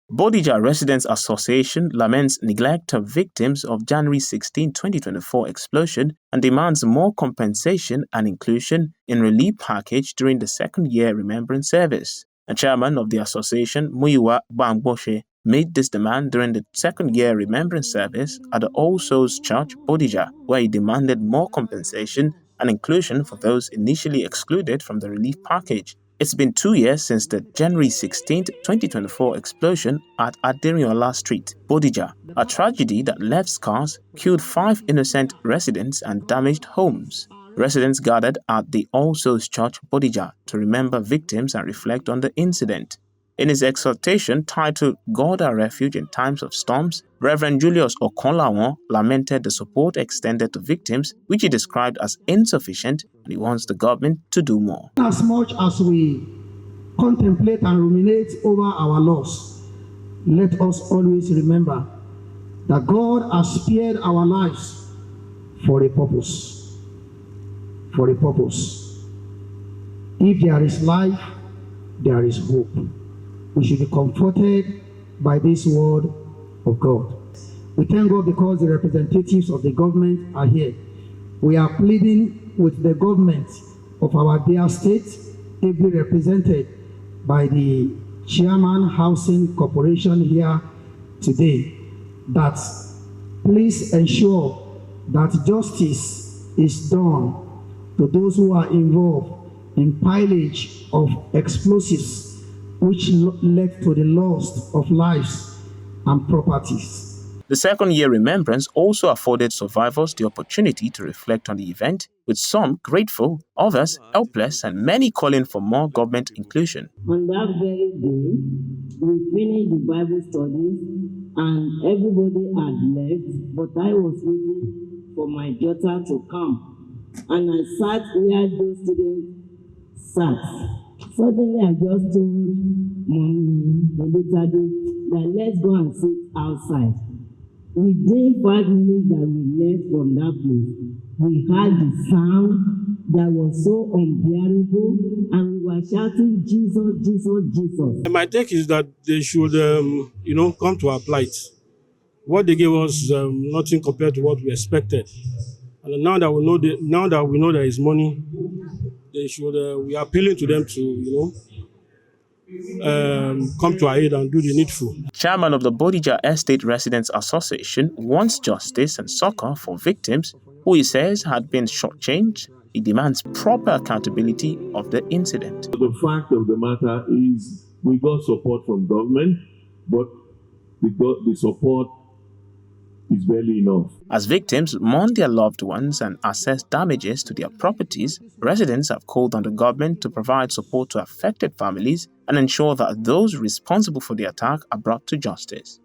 Bodija Residents Association laments neglect of victims of January 16, 2024 explosion and demands more compensation and inclusion in relief package during the second-year remembrance service. A chairman of the association, Muyiwa Bangboshe, made this demand during the second-year remembrance service at the All Souls Church, Bodija, where he demanded more compensation and inclusion for those initially excluded from the relief package. It's been 2 years since the January 16, 2024 explosion at Aderiola Street, Bodija, a tragedy that left scars, killed 5 innocent residents and damaged homes. Residents gathered at the All Souls Church, Bodija, to remember victims and reflect on the incident. In his exhortation titled God Our Refuge in Times of Storms, Reverend Julius Okonlawon lamented the support extended to victims, which he described as insufficient, and he wants the government to do more. As much as we contemplate and ruminate over our loss, let us always remember that God has spared our lives for a purpose. For a purpose. If there is life, there is hope. We should be comforted by this word of God. We thank God because the representatives of the government are here. We are pleading with the government of our dear state, ably represented by the Chairman Housing Corporation here today, that please ensure that justice is done to those who are involved in pillage of explosives which led to the loss of lives and properties. The second-year remembrance also afforded survivors the opportunity to reflect on the event, with some grateful, others helpless, and many calling for more government inclusion. On that very day, we finished the Bible studies and everybody had left, but I was waiting for my daughter to come. And I sat where those students sat. Suddenly, I just told Mommy, that let's go and sit outside. Within 5 minutes that we left from that place, we heard the sound that was so unbearable, and we were shouting, Jesus, Jesus, Jesus. My take is that they should, come to our plight. What they gave us, nothing compared to what we expected. And now that we know there is money, they should. We are appealing to them to, come to our aid and do the needful. Chairman of the Bodija Estate Residents Association wants justice and succor for victims who he says had been shortchanged. He demands proper accountability of the incident. The fact of the matter is we got support from government, but the support is barely enough. As victims mourn their loved ones and assess damages to their properties, residents have called on the government to provide support to affected families and ensure that those responsible for the attack are brought to justice.